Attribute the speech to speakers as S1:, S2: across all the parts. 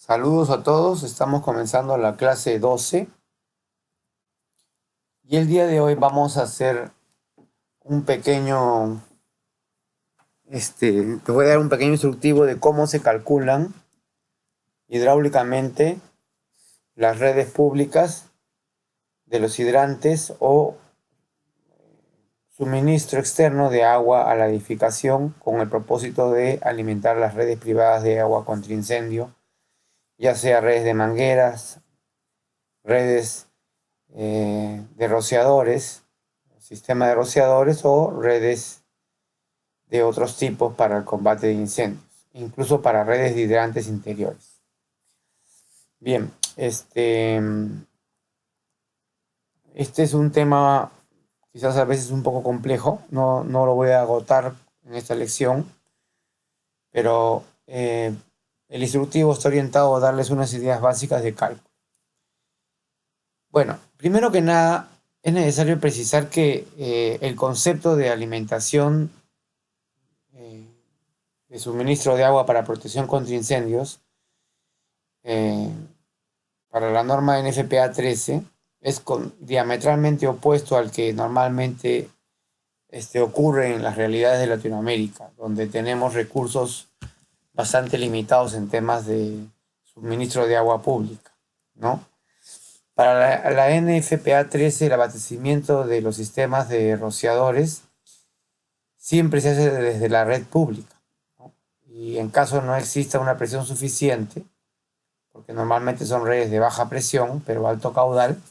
S1: Saludos a todos, estamos comenzando la clase 12 y el día de hoy vamos a hacer un pequeño, te voy a dar un pequeño instructivo de cómo se calculan hidráulicamente las redes públicas de los hidrantes o suministro externo de agua a la edificación con el propósito de alimentar las redes privadas de agua contra incendio, ya sea redes de mangueras, redes de rociadores, sistema de rociadores o redes de otros tipos para el combate de incendios, incluso para redes de hidrantes interiores. Bien, este es un tema quizás a veces un poco complejo, no lo voy a agotar en esta lección, pero el instructivo está orientado a darles unas ideas básicas de cálculo. Bueno, primero que nada, es necesario precisar que el concepto de alimentación de suministro de agua para protección contra incendios, eh, para la norma NFPA 13, es diametralmente opuesto al que normalmente ocurre en las realidades de Latinoamérica, donde tenemos recursos bastante limitados en temas de suministro de agua pública, ¿no? Para la NFPA 13, el abastecimiento de los sistemas de rociadores siempre se hace desde la red pública, ¿no? Y en caso no exista una presión suficiente, porque normalmente son redes de baja presión, pero alto caudal,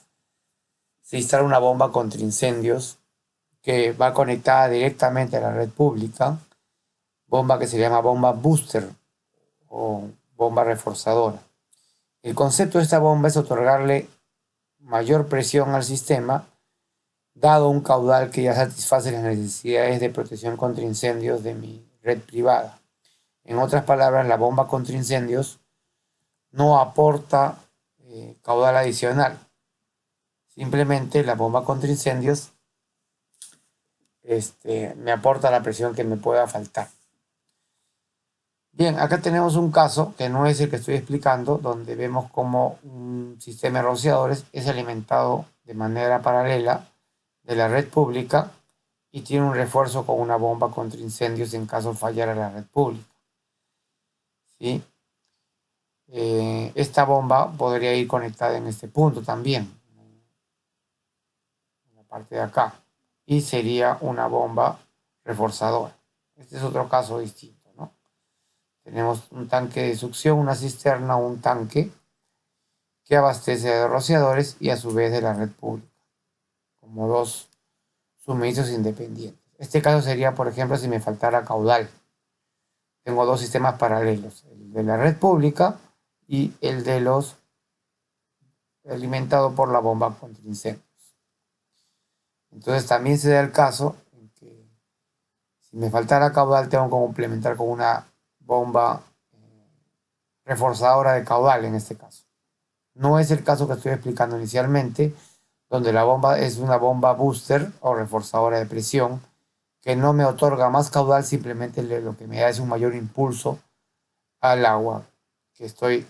S1: se instala una bomba contra incendios que va conectada directamente a la red pública, bomba que se llama bomba booster o bomba reforzadora. El concepto de esta bomba es otorgarle mayor presión al sistema, dado un caudal que ya satisface las necesidades de protección contra incendios de mi red privada. En otras palabras, la bomba contra incendios no aporta caudal adicional. Simplemente la bomba contra incendios me aporta la presión que me pueda faltar. Bien, acá tenemos un caso que no es el que estoy explicando, donde vemos cómo un sistema de rociadores es alimentado de manera paralela de la red pública y tiene un refuerzo con una bomba contra incendios en caso fallara la red pública, ¿sí? Esta bomba podría ir conectada en este punto también, en la parte de acá, y sería una bomba reforzadora. Este es otro caso distinto, ¿no? Tenemos un tanque de succión, una cisterna, un tanque que abastece de rociadores y a su vez de la red pública, como dos suministros independientes. Este caso sería, por ejemplo, si me faltara caudal. Tengo dos sistemas paralelos, el de la red pública y el de los alimentado por la bomba contra incendios. Entonces también se da el caso en que si me faltara caudal tengo que complementar con una bomba reforzadora de caudal en este caso. No es el caso que estoy explicando inicialmente, donde la bomba es una bomba booster o reforzadora de presión que no me otorga más caudal, simplemente lo que me da es un mayor impulso al agua que estoy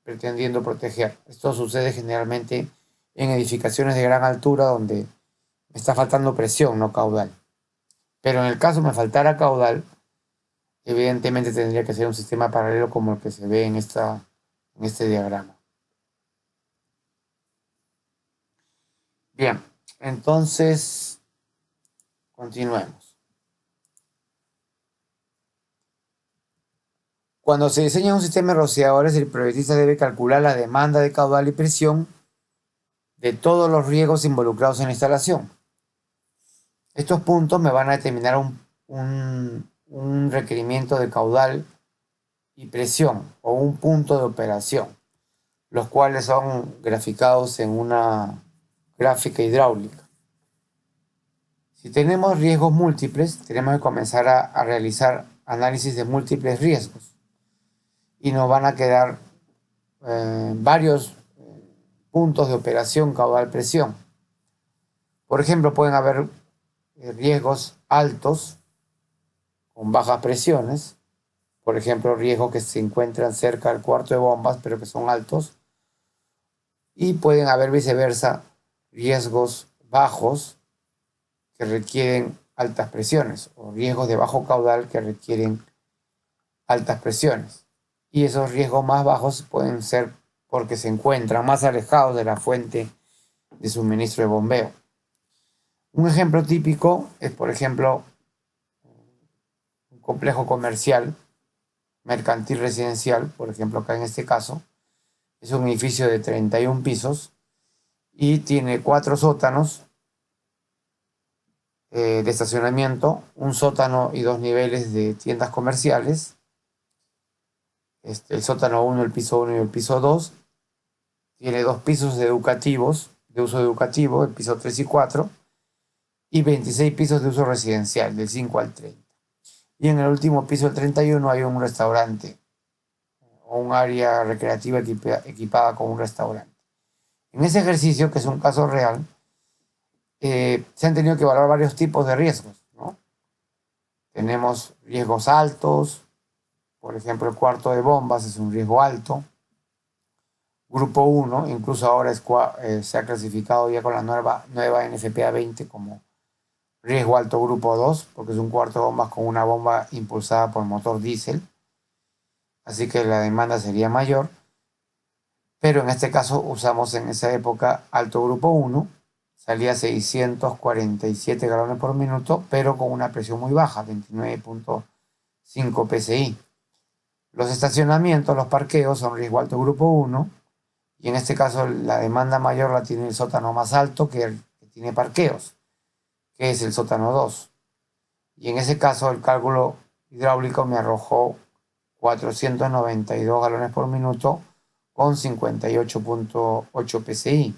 S1: pretendiendo proteger. Esto sucede generalmente en edificaciones de gran altura donde me está faltando presión, no caudal. Pero en el caso me faltara caudal, evidentemente tendría que ser un sistema paralelo como el que se ve en este diagrama. Bien, entonces continuemos. Cuando se diseña un sistema de rociadores, el proyectista debe calcular la demanda de caudal y presión de todos los riegos involucrados en la instalación. Estos puntos me van a determinar un requerimiento de caudal y presión o un punto de operación, los cuales son graficados en una gráfica hidráulica. Si tenemos riesgos múltiples, tenemos que comenzar a realizar análisis de múltiples riesgos y nos van a quedar varios puntos de operación caudal-presión. Por ejemplo, pueden haber riesgos altos con bajas presiones, por ejemplo, riesgos que se encuentran cerca del cuarto de bombas, pero que son altos, y pueden haber viceversa riesgos bajos que requieren altas presiones o riesgos de bajo caudal que requieren altas presiones. Y esos riesgos más bajos pueden ser porque se encuentran más alejados de la fuente de suministro de bombeo. Un ejemplo típico es, por ejemplo, un complejo comercial, mercantil residencial, por ejemplo, acá en este caso, es un edificio de 31 pisos y tiene 4 sótanos de estacionamiento, un sótano y 2 niveles de tiendas comerciales, el sótano 1, el piso 1 y el piso 2, tiene 2 pisos educativos, de uso educativo, el piso 3 y 4, y 26 pisos de uso residencial, del 5 al 30. Y en el último piso, el 31, hay un restaurante o un área recreativa equipada con un restaurante. En ese ejercicio, que es un caso real, se han tenido que evaluar varios tipos de riesgos, ¿no? Tenemos riesgos altos, por ejemplo, el cuarto de bombas es un riesgo alto. Grupo 1, incluso ahora se ha clasificado ya con la nueva NFPA 20 como riesgo alto grupo 2, porque es un cuarto de bombas con una bomba impulsada por motor diésel, así que la demanda sería mayor, pero en este caso usamos en esa época alto grupo 1, salía 647 galones por minuto, pero con una presión muy baja, 29.5 psi. Los estacionamientos, los parqueos son riesgo alto grupo 1, y en este caso la demanda mayor la tiene el sótano más alto que tiene parqueos, que es el sótano 2. Y en ese caso el cálculo hidráulico me arrojó 492 galones por minuto con 58.8 psi.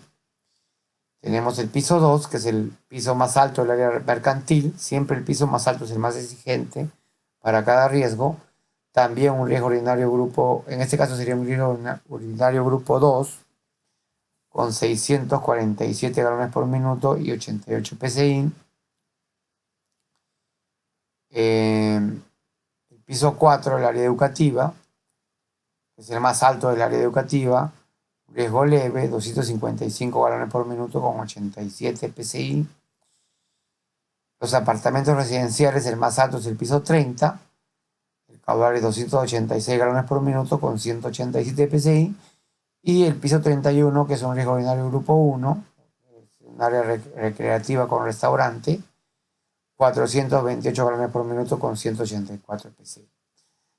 S1: Tenemos el piso 2, que es el piso más alto del área mercantil. Siempre el piso más alto es el más exigente para cada riesgo. También un riesgo urinario grupo, en este caso sería un riesgo urinario grupo 2, con 647 galones por minuto y 88 psi. El piso 4, el área educativa, que es el más alto del área educativa, riesgo leve, 255 galones por minuto con 87 psi. Los apartamentos residenciales, el más alto es el piso 30, el caudal es 286 galones por minuto con 187 psi. Y el piso 31, que es un riesgo binario grupo 1, es un área recreativa con restaurante, 428 galones por minuto con 184 psi.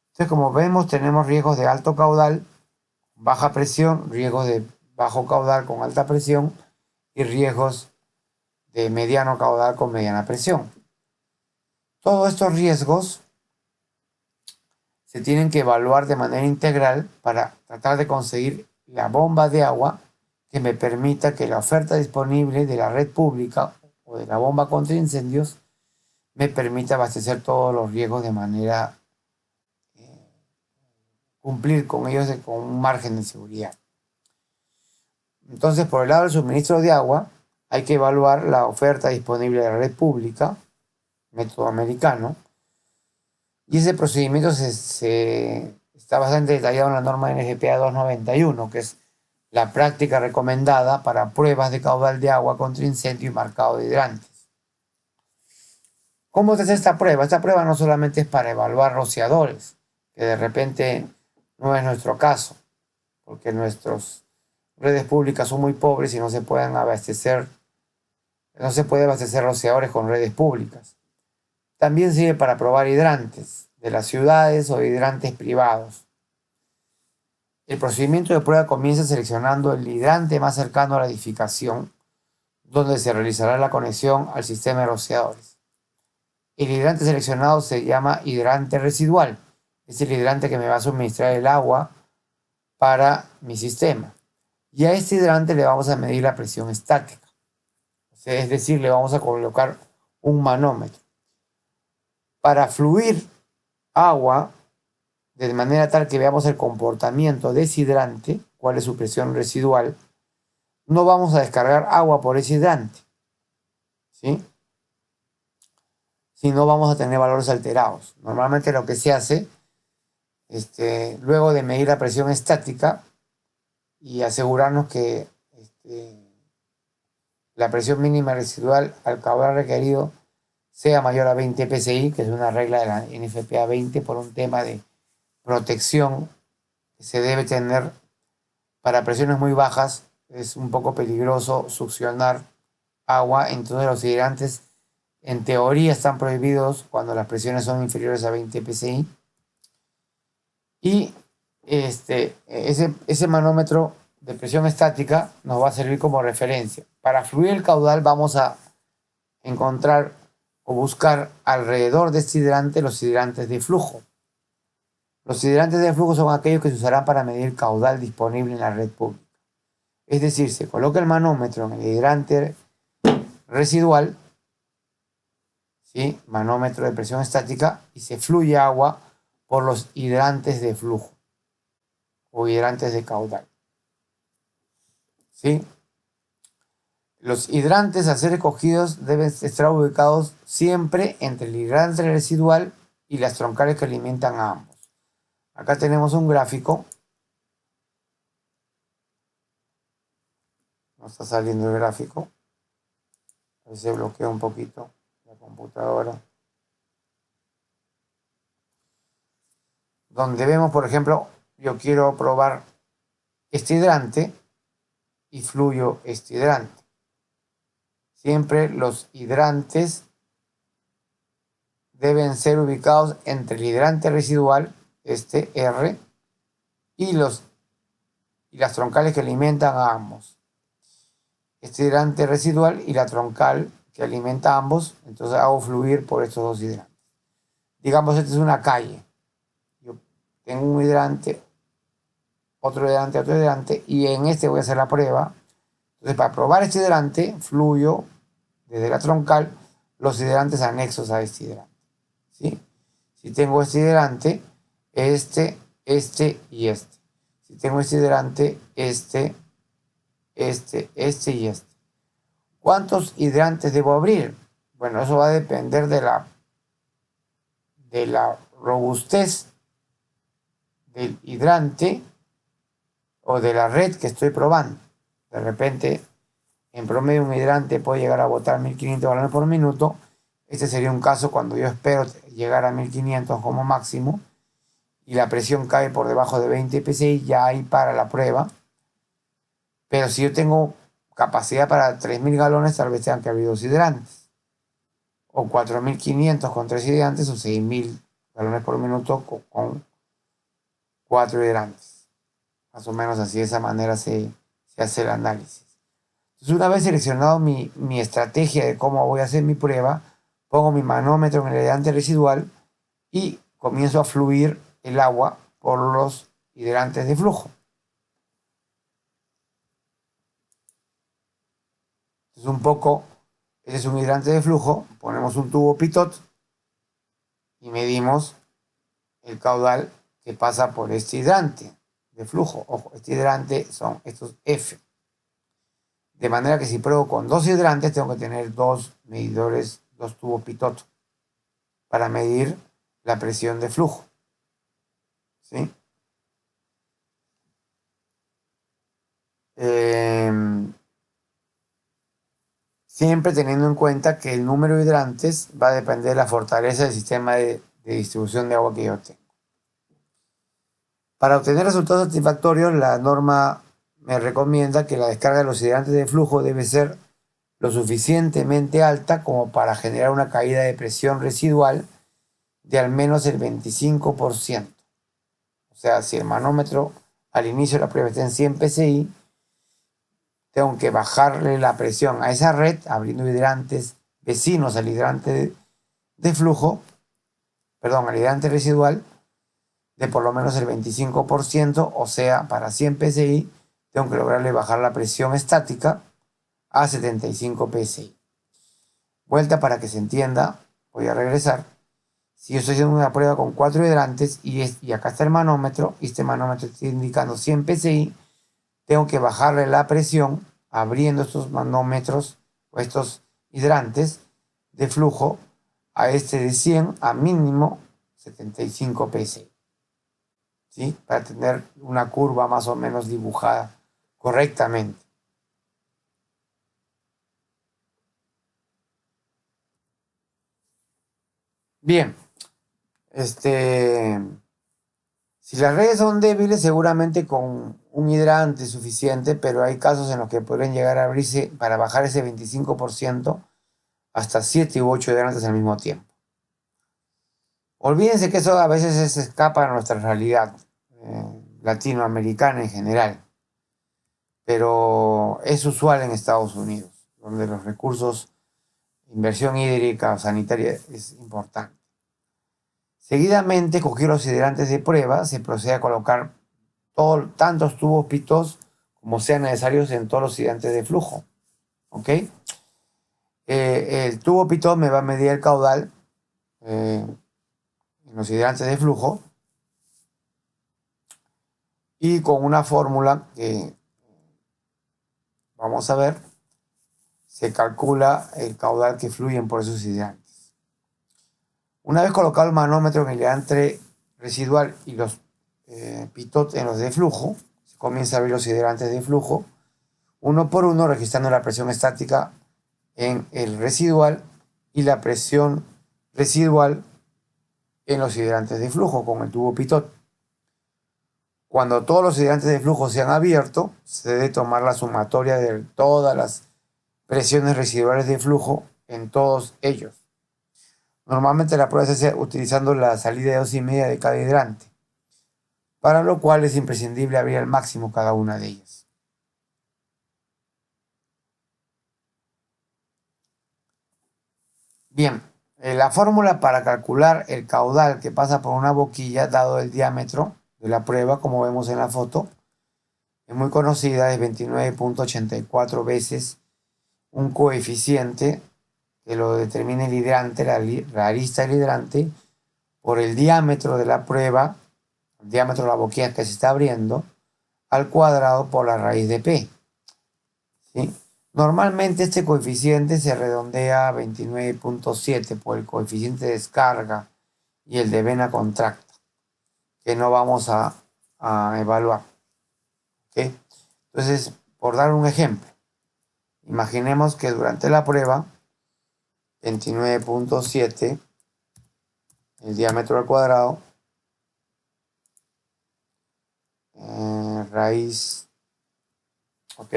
S1: Entonces, como vemos, tenemos riesgos de alto caudal, baja presión, riesgos de bajo caudal con alta presión y riesgos de mediano caudal con mediana presión. Todos estos riesgos se tienen que evaluar de manera integral para tratar de conseguir la bomba de agua que me permita que la oferta disponible de la red pública o de la bomba contra incendios me permita abastecer todos los riesgos de manera cumplir con ellos con un margen de seguridad. Entonces, por el lado del suministro de agua, hay que evaluar la oferta disponible de la red pública, método americano, y ese procedimiento está bastante detallado en la norma NFPA 291, que es la práctica recomendada para pruebas de caudal de agua contra incendio y marcado de hidrantes. ¿Cómo se hace esta prueba? Esta prueba no solamente es para evaluar rociadores, que de repente no es nuestro caso, porque nuestras redes públicas son muy pobres y no se puede abastecer rociadores con redes públicas. También sirve para probar hidrantes de las ciudades o hidrantes privados. El procedimiento de prueba comienza seleccionando el hidrante más cercano a la edificación, donde se realizará la conexión al sistema de rociadores. El hidrante seleccionado se llama hidrante residual. Es el hidrante que me va a suministrar el agua para mi sistema. Y a este hidrante le vamos a medir la presión estática. Es decir, le vamos a colocar un manómetro. Para fluir agua de manera tal que veamos el comportamiento de ese hidrante, cuál es su presión residual, no vamos a descargar agua por ese hidrante, ¿sí? Si no, vamos a tener valores alterados. Normalmente lo que se hace luego de medir la presión estática y asegurarnos que la presión mínima residual al caudal requerido sea mayor a 20 psi, que es una regla de la NFPA 20 por un tema de protección que se debe tener para presiones muy bajas. Es un poco peligroso succionar agua, entonces los hidrantes en teoría están prohibidos cuando las presiones son inferiores a 20 psi. Y ese manómetro de presión estática nos va a servir como referencia. Para fluir el caudal vamos a encontrar o buscar alrededor de este hidrante los hidrantes de flujo. Los hidrantes de flujo son aquellos que se usarán para medir caudal disponible en la red pública. Es decir, se coloca el manómetro en el hidrante residual, ¿sí? Manómetro de presión estática, y se fluye agua por los hidrantes de flujo o hidrantes de caudal, ¿sí? Los hidrantes a ser escogidos deben estar ubicados siempre entre el hidrante residual y las troncales que alimentan a ambos. Acá tenemos un gráfico. No está saliendo el gráfico. A ver si se bloquea un poquito la computadora. Donde vemos, por ejemplo, yo quiero probar este hidrante y fluyo este hidrante. Siempre los hidrantes deben ser ubicados entre el hidrante residual, este R, y las troncales que alimentan a ambos. Este hidrante residual y la troncal que alimenta a ambos, entonces hago fluir por estos dos hidrantes. Digamos, esta es una calle. Yo tengo un hidrante, otro hidrante, y en este voy a hacer la prueba. Entonces, para probar este hidrante, fluyo desde la troncal los hidrantes anexos a este hidrante, ¿sí? Si tengo este hidrante, este y este. Si tengo este hidrante, este y este. ¿Cuántos hidrantes debo abrir? Bueno, eso va a depender de la robustez del hidrante o de la red que estoy probando. De repente, en promedio, un hidrante puede llegar a botar 1500 galones por minuto. Este sería un caso cuando yo espero llegar a 1500 como máximo y la presión cae por debajo de 20 psi, ya ahí para la prueba. Pero si yo tengo capacidad para 3000 galones, tal vez tengan que abrir dos hidrantes. O 4500 con tres hidrantes, o 6000 galones por minuto con cuatro hidrantes. Más o menos así, de esa manera se hace el análisis. Entonces, una vez seleccionado mi estrategia de cómo voy a hacer mi prueba, pongo mi manómetro en el hidrante residual y comienzo a fluir el agua por los hidrantes de flujo. Entonces, un poco, este es un hidrante de flujo, ponemos un tubo pitot y medimos el caudal que pasa por este hidrante de flujo. Ojo, este hidrante son estos F. De manera que si pruebo con dos hidrantes, tengo que tener dos medidores, dos tubos pitot, para medir la presión de flujo, ¿sí? Siempre teniendo en cuenta que el número de hidrantes va a depender de la fortaleza del sistema de distribución de agua que yo tengo. Para obtener resultados satisfactorios, la norma me recomienda que la descarga de los hidrantes de flujo debe ser lo suficientemente alta como para generar una caída de presión residual de al menos el 25%. O sea, si el manómetro al inicio de la prueba está en 100 psi, tengo que bajarle la presión a esa red, abriendo hidrantes vecinos al hidrante de flujo, perdón, al hidrante residual, de por lo menos el 25%, o sea, para 100 psi, tengo que lograrle bajar la presión estática a 75 psi. Vuelta para que se entienda, voy a regresar. Si yo estoy haciendo una prueba con 4 hidrantes y acá está el manómetro, y este manómetro está indicando 100 psi, tengo que bajarle la presión abriendo estos manómetros o estos hidrantes de flujo a este de 100 a mínimo 75 psi. ¿sí? Para tener una curva más o menos dibujada correctamente. Bien, si las redes son débiles, seguramente con un hidrante es suficiente, pero hay casos en los que podrían llegar a abrirse para bajar ese 25% hasta 7 u 8 hidrantes al mismo tiempo. Olvídense que eso a veces se escapa a nuestra realidad latinoamericana en general, pero es usual en Estados Unidos, donde los recursos, inversión hídrica o sanitaria es importante. Seguidamente, cogió los hidrantes de prueba, se procede a colocar tantos tubos pitos como sean necesarios en todos los hidrantes de flujo. ¿Ok? El tubo pitot me va a medir el caudal en los hidrantes de flujo y con una fórmula que vamos a ver, se calcula el caudal que fluyen por esos hidrantes. Una vez colocado el manómetro en el hidrante residual y los pitot en los de flujo, se comienza a abrir los hidrantes de flujo uno por uno, registrando la presión estática en el residual y la presión residual en los hidrantes de flujo con el tubo pitot. Cuando todos los hidrantes de flujo se han abierto, se debe tomar la sumatoria de todas las presiones residuales de flujo en todos ellos. Normalmente la prueba se hace utilizando la salida de 2,5 de cada hidrante, para lo cual es imprescindible abrir al máximo cada una de ellas. Bien, la fórmula para calcular el caudal que pasa por una boquilla, dado el diámetro de la prueba, como vemos en la foto, es muy conocida, es 29.84 veces un coeficiente que lo determina el hidrante, la arista del hidrante, por el diámetro de la prueba, el diámetro de la boquilla que se está abriendo, al cuadrado por la raíz de P. ¿Sí? Normalmente este coeficiente se redondea a 29.7 por el coeficiente de descarga y el de vena contracta, que no vamos a evaluar. ¿Okay? Entonces, por dar un ejemplo, imaginemos que durante la prueba, 29.7, el diámetro al cuadrado, raíz, ¿ok?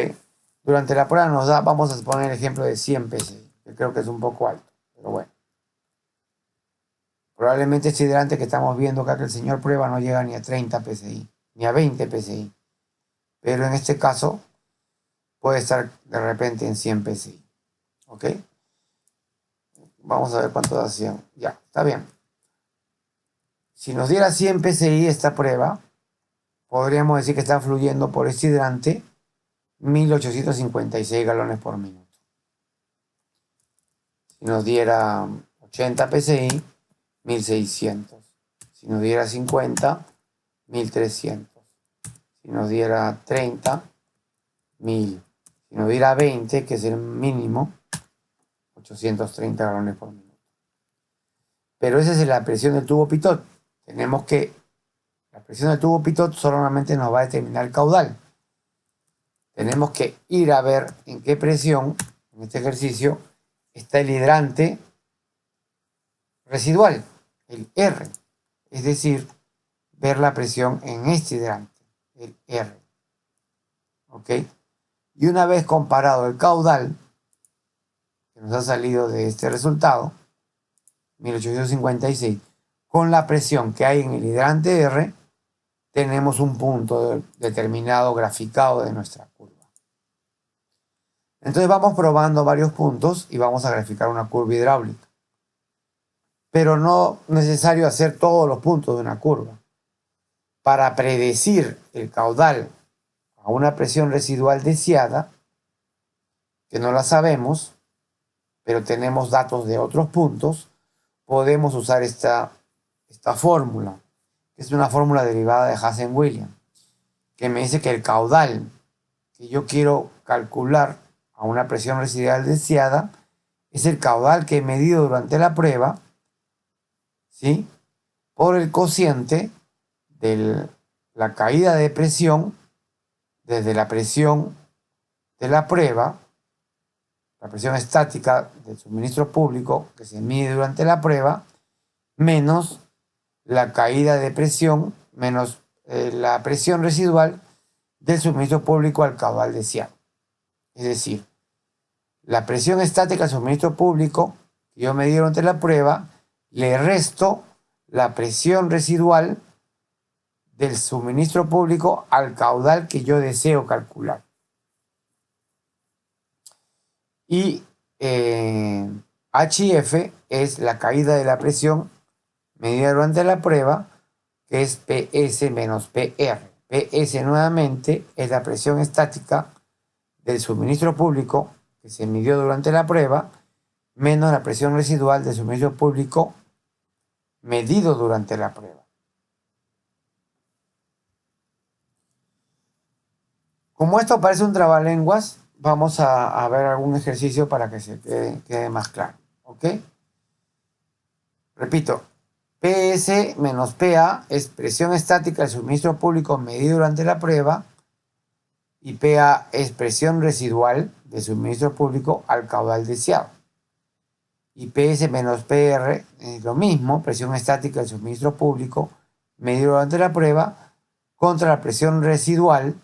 S1: Durante la prueba nos da, vamos a poner el ejemplo de 100 psi, que creo que es un poco alto, pero bueno. Probablemente este hidrante que estamos viendo acá que el señor prueba no llega ni a 30 psi, ni a 20 psi. Pero en este caso puede estar de repente en 100 psi. ¿Ok? Vamos a ver cuánto da 100. Ya, está bien. Si nos diera 100 psi esta prueba, podríamos decir que está fluyendo por este hidrante 1856 galones por minuto. Si nos diera 80 psi, 1600. Si nos diera 50, 1300. Si nos diera 30, 1000. Si nos diera 20, que es el mínimo, 830 galones por minuto. Pero esa es la presión del tubo pitot. La presión del tubo pitot solamente nos va a determinar el caudal. Tenemos que ir a ver en qué presión, en este ejercicio, está el hidrante residual, el R. Es decir, ver la presión en este hidrante, el R. ¿Ok? Y una vez comparado el caudal que nos ha salido de este resultado, 1856, con la presión que hay en el hidrante R, tenemos un punto determinado graficado de nuestra curva. Entonces vamos probando varios puntos y vamos a graficar una curva hidráulica. Pero no es necesario hacer todos los puntos de una curva. Para predecir el caudal a una presión residual deseada, que no la sabemos, pero tenemos datos de otros puntos, podemos usar esta fórmula, que es una fórmula derivada de Hazen-Williams, que me dice que el caudal que yo quiero calcular a una presión residual deseada es el caudal que he medido durante la prueba, ¿sí? Por el cociente del la caída de presión desde la presión de la prueba, la presión estática del suministro público que se mide durante la prueba, menos la caída de presión, menos la presión residual del suministro público al caudal deseado. Es decir, la presión estática del suministro público que yo medí durante la prueba, le resto la presión residual del suministro público al caudal que yo deseo calcular. Y HF es la caída de la presión medida durante la prueba, que es PS menos PR. PS nuevamente es la presión estática del suministro público que se midió durante la prueba, menos la presión residual del suministro público medido durante la prueba. Como esto parece un trabalenguas, vamos a ver algún ejercicio para que se quede más claro. ¿Ok? Repito, PS menos PA es presión estática del suministro público medido durante la prueba y PA es presión residual del suministro público al caudal deseado. Y PS menos PR es lo mismo, presión estática del suministro público medido durante la prueba contra la presión residual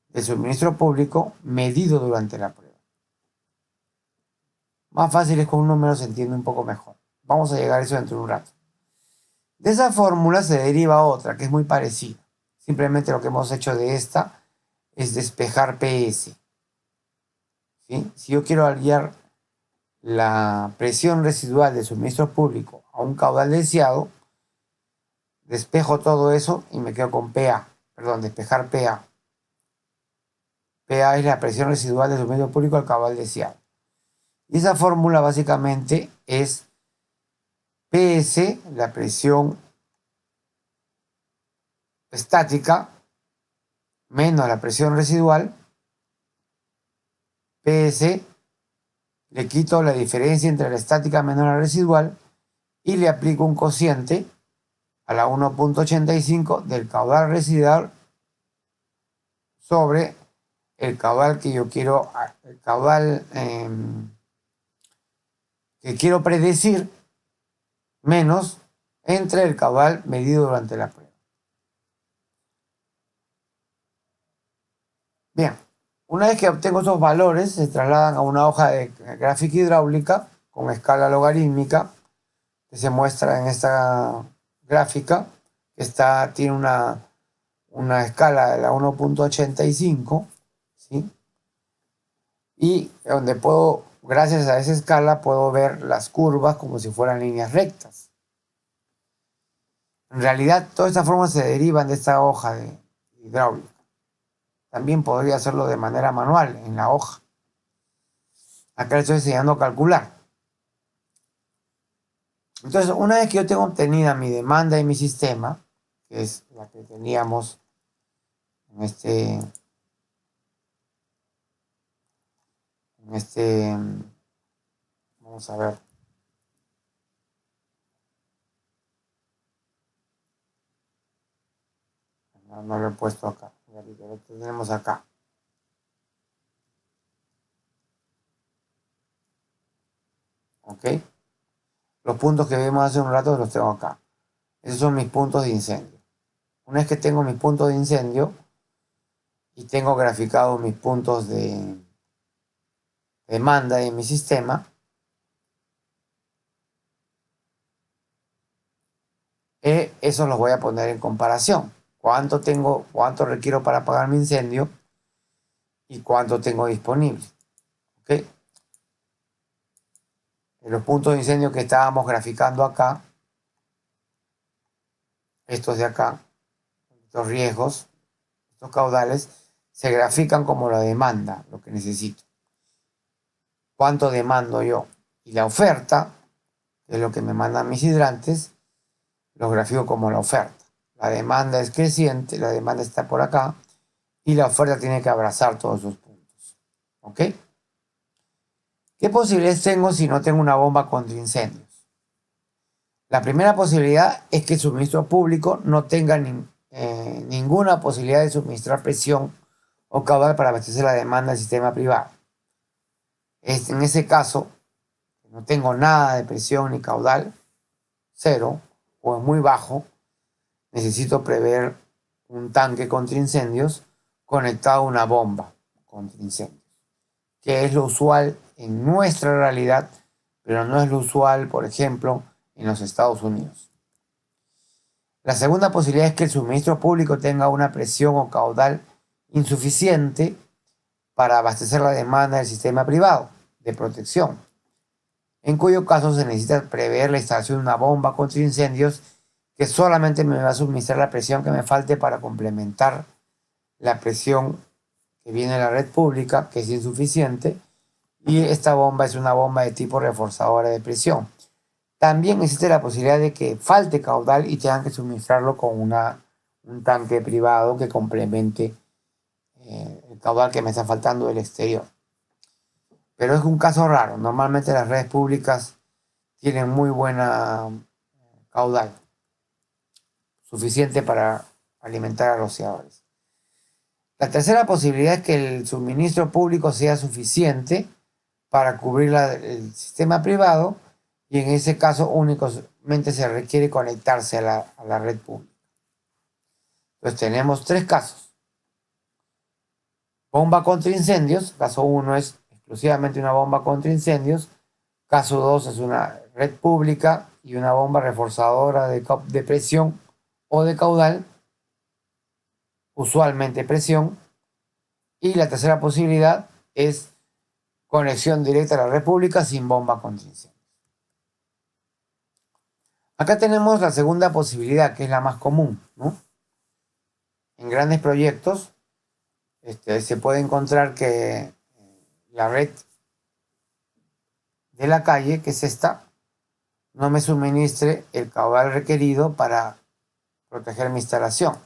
S1: del suministro público medido durante la prueba. Más fácil es con un número, se entiende un poco mejor. Vamos a llegar a eso dentro de un rato. De esa fórmula se deriva otra que es muy parecida. Simplemente lo que hemos hecho de esta es despejar PS. ¿Sí? Si yo quiero hallar la presión residual del suministro público a un caudal deseado, despejo todo eso y me quedo con PA. Perdón, despejar PA. PA es la presión residual del suministro público al caudal deseado. Y esa fórmula básicamente es PS, la presión estática, menos la presión residual. PS, le quito la diferencia entre la estática menos la residual y le aplico un cociente a la 1.85 del caudal residual sobre el caudal que yo quiero, el caudal que quiero predecir, menos entre el caudal medido durante la prueba. Bien, una vez que obtengo esos valores, se trasladan a una hoja de gráfica hidráulica con escala logarítmica que se muestra en esta gráfica, que tiene una escala de la 1.85, ¿sí? Y donde puedo, gracias a esa escala, puedo ver las curvas como si fueran líneas rectas. En realidad, todas estas formas se derivan de esta hoja de hidráulica. También podría hacerlo de manera manual en la hoja. Acá le estoy enseñando a calcular. Entonces, una vez que yo tengo obtenida mi demanda y mi sistema, que es la que teníamos en vamos a ver. No lo he puesto acá, lo tenemos acá. ¿Ok? Los puntos que vimos hace un rato los tengo acá. Esos son mis puntos de incendio. Una vez que tengo mis puntos de incendio y tengo graficados mis puntos de demanda en mi sistema, eso los voy a poner en comparación. ¿Cuánto requiero para apagar mi incendio y cuánto tengo disponible? ¿Ok? En los puntos de incendio que estábamos graficando acá, estos de acá, estos riesgos, estos caudales, se grafican como la demanda, lo que necesito. ¿Cuánto demando yo? Y la oferta, que es lo que me mandan mis hidrantes, los grafico como la oferta. La demanda es creciente, la demanda está por acá, y la oferta tiene que abrazar todos esos puntos. ¿Ok? ¿Qué posibilidades tengo si no tengo una bomba contra incendios? La primera posibilidad es que el suministro público no tenga ninguna posibilidad de suministrar presión o caudal para abastecer la demanda del sistema privado. En ese caso, no tengo nada de presión ni caudal, cero, o es muy bajo, necesito prever un tanque contra incendios conectado a una bomba contra incendios, que es lo usual en nuestra realidad, pero no es lo usual, por ejemplo, en los Estados Unidos. La segunda posibilidad es que el suministro público tenga una presión o caudal insuficiente para abastecer la demanda del sistema privado de protección, en cuyo caso se necesita prever la instalación de una bomba contra incendios que solamente me va a suministrar la presión que me falte para complementar la presión que viene de la red pública, que es insuficiente, y esta bomba es una bomba de tipo reforzadora de presión. También existe la posibilidad de que falte caudal y tengan que suministrarlo con un tanque privado que complemente el caudal que me está faltando del exterior. Pero es un caso raro. Normalmente las redes públicas tienen muy buena caudal, suficiente para alimentar a rociadores. La tercera posibilidad es que el suministro público sea suficiente para cubrir el sistema privado y en ese caso únicamente se requiere conectarse a la red pública. Entonces tenemos tres casos. Bomba contra incendios, caso 1 es exclusivamente una bomba contra incendios, caso 2 es una red pública y una bomba reforzadora de presión o de caudal, usualmente presión, y la tercera posibilidad es conexión directa a la red pública sin bomba contra incendios. Acá tenemos la segunda posibilidad, que es la más común, ¿no? En grandes proyectos se puede encontrar que la red de la calle, que es esta, no me suministre el caudal requerido para proteger mi instalación.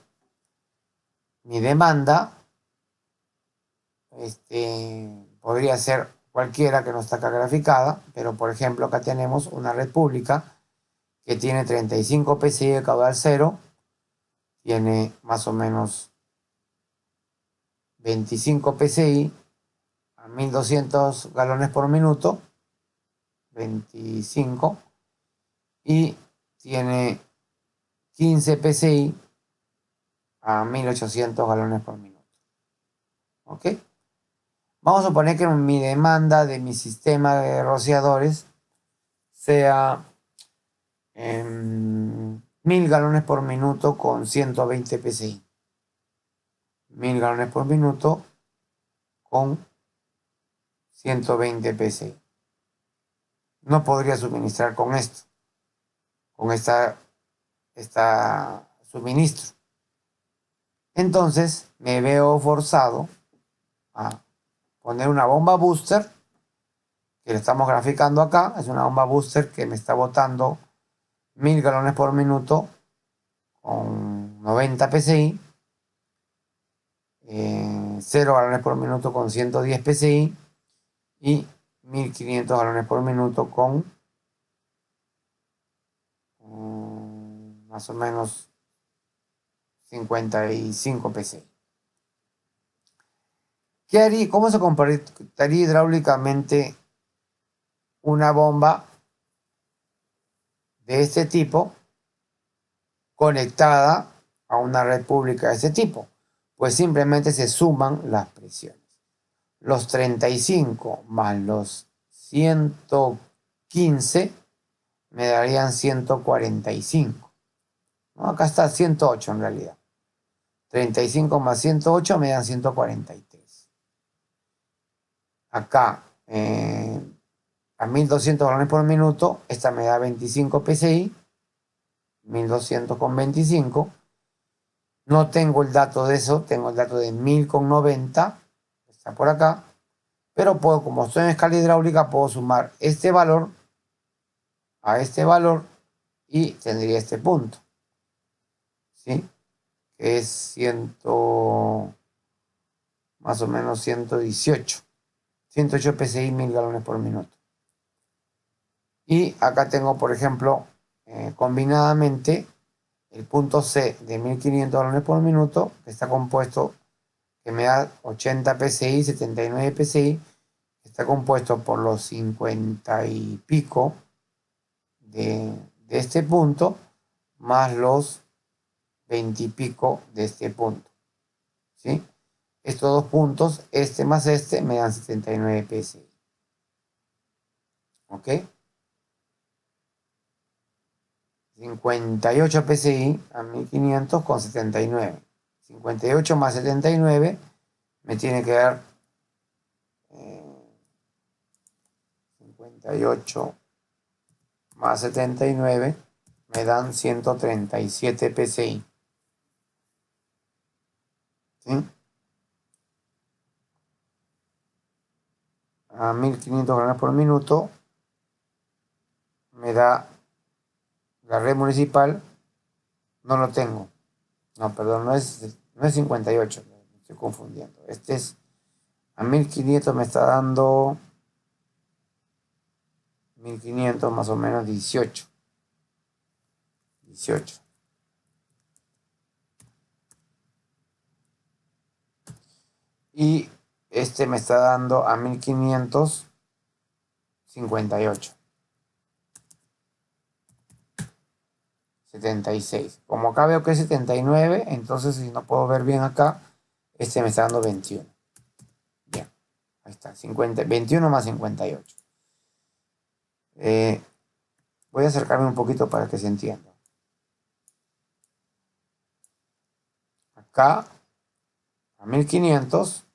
S1: Mi demanda podría ser cualquiera que no está acá graficada, pero por ejemplo acá tenemos una red pública que tiene 35 psi de caudal cero, tiene más o menos 25 psi a 1200 galones por minuto, 25, y tiene 15 psi a 1800 galones por minuto. ¿Ok? Vamos a suponer que mi demanda de mi sistema de rociadores sea 1000 galones por minuto con 120 psi. 1000 galones por minuto con 120 psi. No podría suministrar con esto, con esta suministro. Entonces me veo forzado a poner una bomba booster, que lo estamos graficando acá. Es una bomba booster que me está botando 1000 galones por minuto con 90 psi, 0 galones por minuto con 110 psi y 1500 galones por minuto con más o menos 55 psi. ¿Qué haría? ¿Cómo se comportaría hidráulicamente una bomba de este tipo conectada a una red pública de este tipo? Pues simplemente se suman las presiones. Los 35 más los 115 me darían 145. ¿No? Acá está 108 en realidad. 35 más 108 me dan 143. Acá a 1200 galones por minuto, esta me da 25 psi, 1200 con 25. No tengo el dato de eso, tengo el dato de 1000 con 90, está por acá, pero puedo, como estoy en escala hidráulica, puedo sumar este valor a este valor y tendría este punto, ¿sí? Que es más o menos 118 psi, 1000 galones por minuto. Y acá tengo, por ejemplo, combinadamente el punto C de 1500 galones por minuto, que está compuesto, que me da 80 psi, 79 psi, está compuesto por los 50 y pico de este punto, más los 20 y pico de este punto, ¿sí? Estos dos puntos, este más este, me dan 79 psi. ¿Ok? 58 psi a 1500 con 79. 58 más 79 me tiene que dar 58 más 79 me dan 137 psi. ¿Sí? A 1500 galones por minuto me da la red municipal, no lo tengo. No, perdón, no es 58, me estoy confundiendo. Este es, a 1500 me está dando 1500 más o menos 18. 18. Y este me está dando a 1558. 76. Como acá veo que es 79, entonces si no puedo ver bien acá, este me está dando 21. Bien, ahí está, 21 más 58. Voy a acercarme un poquito para que se entienda. Acá, a 1500,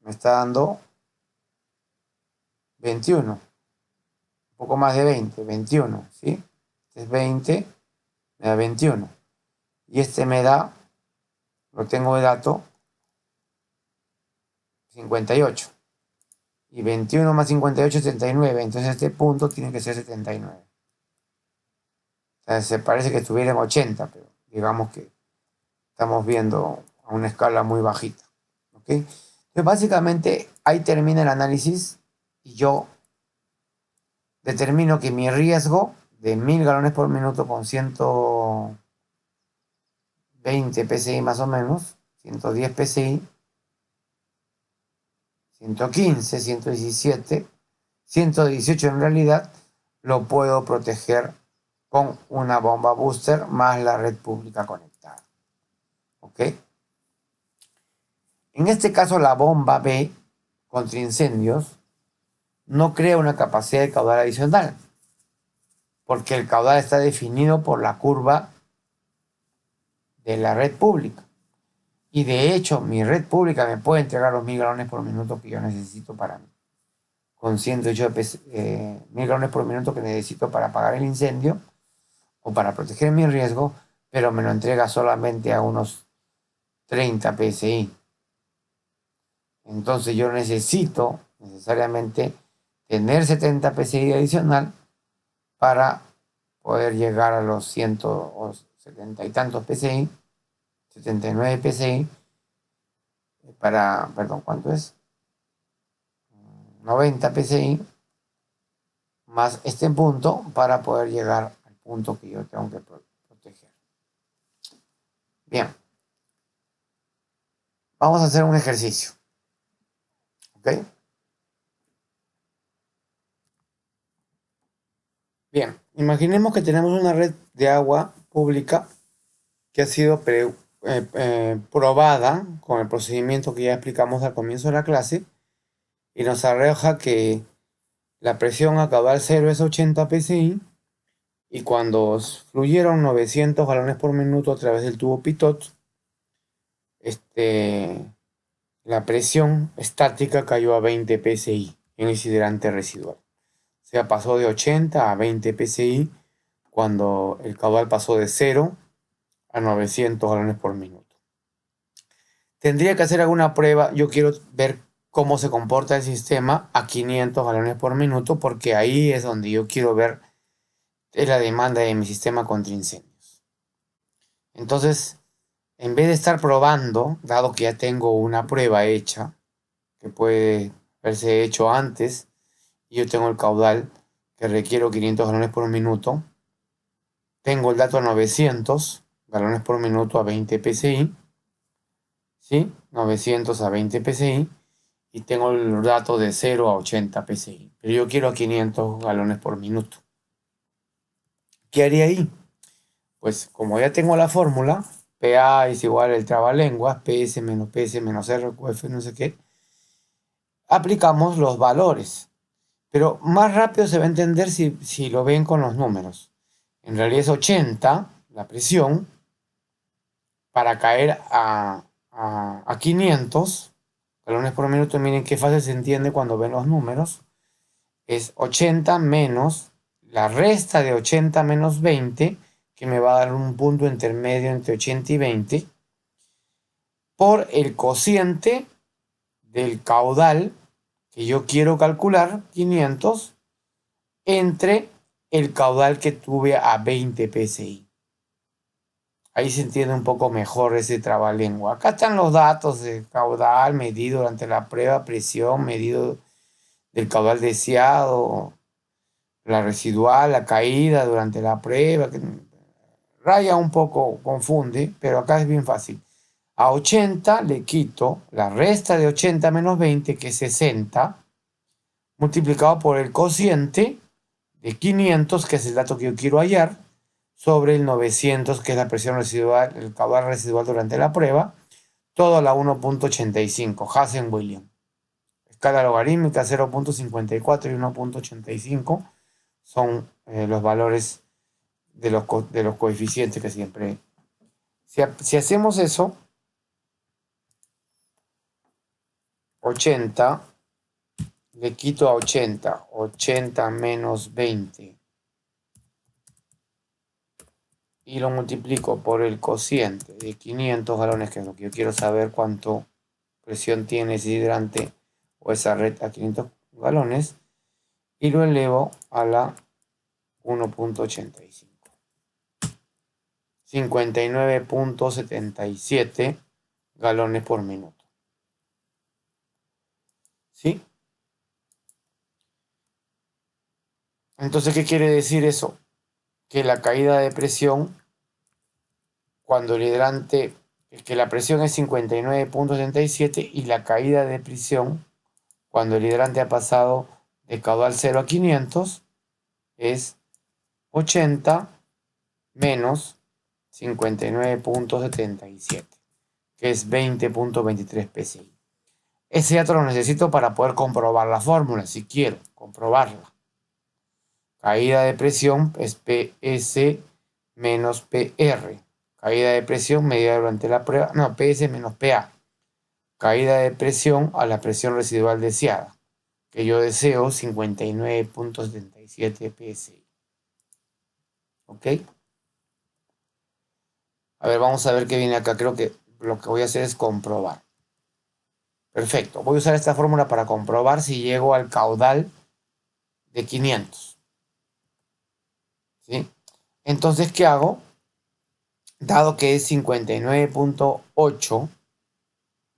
S1: me está dando 21. Un poco más de 20, 21, ¿sí? Este es 20, me da 21. Y este me da, lo tengo de dato, 58. Y 21 más 58 es 79. Entonces este punto tiene que ser 79. O sea, se parece que estuviera en 80, pero digamos que estamos viendo a una escala muy bajita. ¿Ok? Entonces básicamente ahí termina el análisis y yo determino que mi riesgo de 1000 galones por minuto con 120 psi más o menos, 110 psi, 115, 117, 118 en realidad, lo puedo proteger con una bomba booster más la red pública conectada. ¿Ok? En este caso, la bomba B contra incendios no crea una capacidad de caudal adicional, porque el caudal está definido por la curva de la red pública. Y de hecho, mi red pública me puede entregar los 1000 galones por minuto que yo necesito para mí. Con 108 1000 galones por minuto que necesito para apagar el incendio o para proteger mi riesgo, pero me lo entrega solamente a unos 30 psi. Entonces yo necesito necesariamente tener 70 psi adicional para poder llegar a los 170 y tantos psi, 79 psi, perdón, ¿cuánto es? 90 psi, más este punto para poder llegar al punto que yo tengo que proteger. Bien, vamos a hacer un ejercicio. ¿Ok? Bien, imaginemos que tenemos una red de agua pública que ha sido probada con el procedimiento que ya explicamos al comienzo de la clase y nos arroja que la presión a caudal cero es 80 psi y cuando fluyeron 900 galones por minuto a través del tubo Pitot, la presión estática cayó a 20 psi en el hidrante residual. O sea, pasó de 80 a 20 psi cuando el caudal pasó de 0 a 900 galones por minuto. Tendría que hacer alguna prueba. Yo quiero ver cómo se comporta el sistema a 500 galones por minuto porque ahí es donde yo quiero ver la demanda de mi sistema contra incendios. Entonces, en vez de estar probando, dado que ya tengo una prueba hecha, que puede haberse hecho antes, y yo tengo el caudal que requiero 500 galones por minuto, tengo el dato 900 galones por minuto a 20 psi, ¿sí? 900 a 20 psi, y tengo el dato de 0 a 80 psi, pero yo quiero 500 galones por minuto. ¿Qué haría ahí? Pues como ya tengo la fórmula, PA es igual al trabalenguas, PS menos PS menos R, QF, no sé qué, aplicamos los valores. Pero más rápido se va a entender si lo ven con los números. En realidad es 80 la presión para caer a 500 galones por minuto. Miren qué fácil se entiende cuando ven los números. Es 80 menos la resta de 80 menos 20, que me va a dar un punto intermedio entre 80 y 20, por el cociente del caudal que yo quiero calcular, 500, entre el caudal que tuve a 20 psi. Ahí se entiende un poco mejor ese trabalengua. Acá están los datos de caudal medido durante la prueba, presión, medido del caudal deseado, la residual, la caída durante la prueba, que raya un poco, confunde, pero acá es bien fácil. A 80 le quito la resta de 80 menos 20, que es 60, multiplicado por el cociente de 500, que es el dato que yo quiero hallar, sobre el 900, que es la presión residual, el caudal residual durante la prueba, todo a la 1.85, Hazen-Williams. Escala logarítmica 0.54 y 1.85 son los valores de los coeficientes que siempre... Si hacemos eso, 80, le quito a 80, 80 menos 20, y lo multiplico por el cociente de 500 galones, que es lo que yo quiero saber cuánto presión tiene ese hidrante o esa red a 500 galones, y lo elevo a la 1.85. 59.77 galones por minuto. ¿Sí? Entonces, ¿qué quiere decir eso? Que la caída de presión, cuando el hidrante, que la presión es 59.77 y la caída de presión, cuando el hidrante ha pasado de caudal 0 a 500, es 80 menos 59.77, que es 20.23 psi. Ese dato lo necesito para poder comprobar la fórmula, si quiero comprobarla. Caída de presión es PS menos PR. Caída de presión medida durante la prueba, no, PS menos PA. Caída de presión a la presión residual deseada, que yo deseo 59.77 psi. ¿Ok? A ver, vamos a ver qué viene acá. Creo que lo que voy a hacer es comprobar. Perfecto. Voy a usar esta fórmula para comprobar si llego al caudal de 500. ¿Sí? Entonces, ¿qué hago? Dado que es 59.8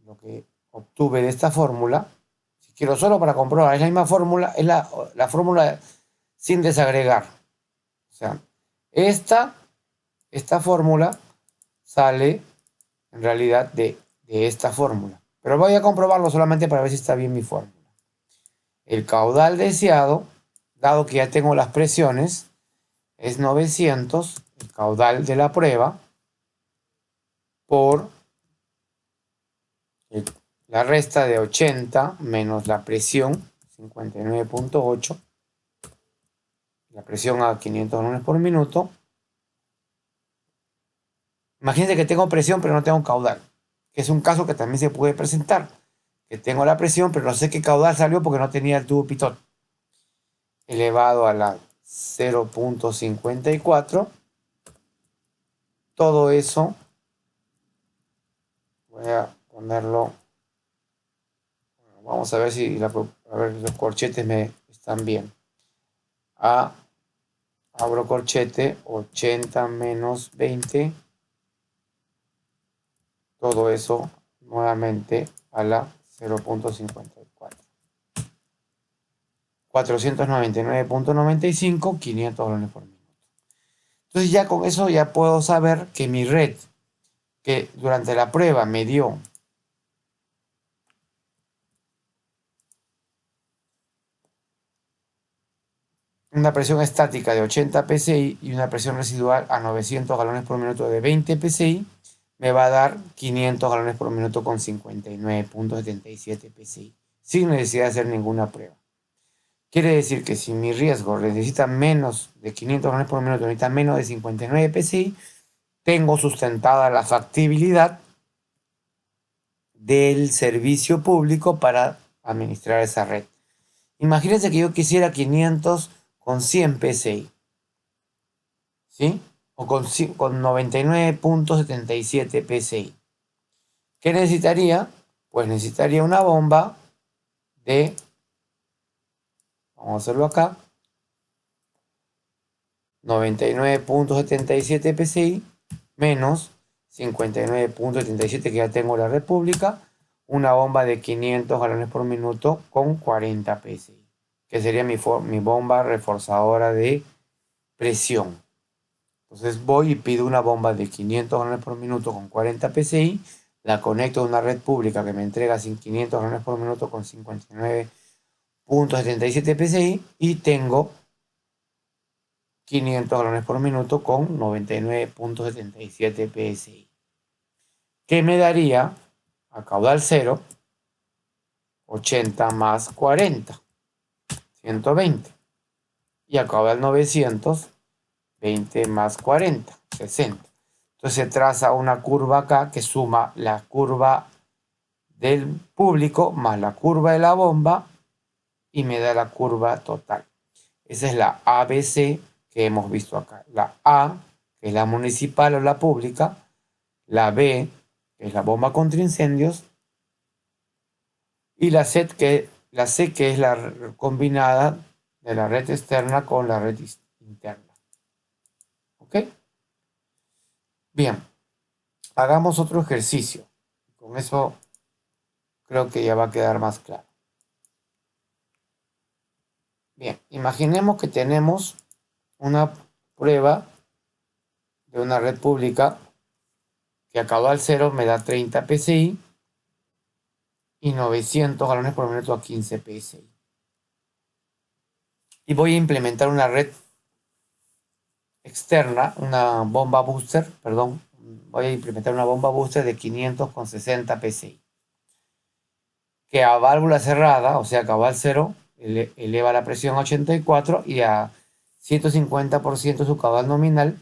S1: lo que obtuve de esta fórmula, si quiero solo para comprobar, es la misma fórmula, es la fórmula sin desagregar. O sea, esta fórmula sale en realidad de esta fórmula. Pero voy a comprobarlo solamente para ver si está bien mi fórmula. El caudal deseado, dado que ya tengo las presiones, es 900, el caudal de la prueba, por la resta de 80 menos la presión, 59.8, la presión a 500 galones por minuto. Imagínense que tengo presión pero no tengo caudal, que es un caso que también se puede presentar, que tengo la presión pero no sé qué caudal salió porque no tenía el tubo pitón, elevado a la 0.54. Todo eso, voy a ponerlo, vamos a ver si a ver, los corchetes me están bien. Abro corchete, 80 menos 20, todo eso nuevamente a la 0.54. 499.95, 500 galones por minuto. Entonces ya con eso ya puedo saber que mi red, que durante la prueba me dio una presión estática de 80 psi y una presión residual a 900 galones por minuto de 20 psi, me va a dar 500 galones por minuto con 59.77 psi, sin necesidad de hacer ninguna prueba. Quiere decir que si mi riesgo necesita menos de 500 galones por minuto, necesita menos de 59 psi, tengo sustentada la factibilidad del servicio público para administrar esa red. Imagínense que yo quisiera 500 con 100 psi, ¿sí? O con 99.77 psi. ¿Qué necesitaría? Pues necesitaría una bomba de, vamos a hacerlo acá, 99.77 psi menos 59.77 que ya tengo en la República, una bomba de 500 galones por minuto con 40 psi, que sería mi bomba reforzadora de presión. Entonces voy y pido una bomba de 500 galones por minuto con 40 psi, la conecto a una red pública que me entrega 500 galones por minuto con 59.77 psi y tengo 500 galones por minuto con 99.77 psi. ¿Qué me daría a caudal cero? 80 más 40, 120. Y a caudal 900, 20 más 40, 60. Entonces se traza una curva acá que suma la curva del público más la curva de la bomba y me da la curva total. Esa es la ABC que hemos visto acá. La A, que es la municipal o la pública. La B, que es la bomba contra incendios. Y la C, que es la combinada de la red externa con la red interna. ¿Ok? Bien, hagamos otro ejercicio. Con eso creo que ya va a quedar más claro. Bien, imaginemos que tenemos una prueba de una red pública que a caudal cero me da 30 psi y 900 galones por minuto a 15 psi. Y voy a implementar una red externa, una bomba booster, perdón, voy a implementar una bomba booster de 500 con 60 psi. Que a válvula cerrada, o sea, a caudal cero, eleva la presión a 84 y a 150% su caudal nominal,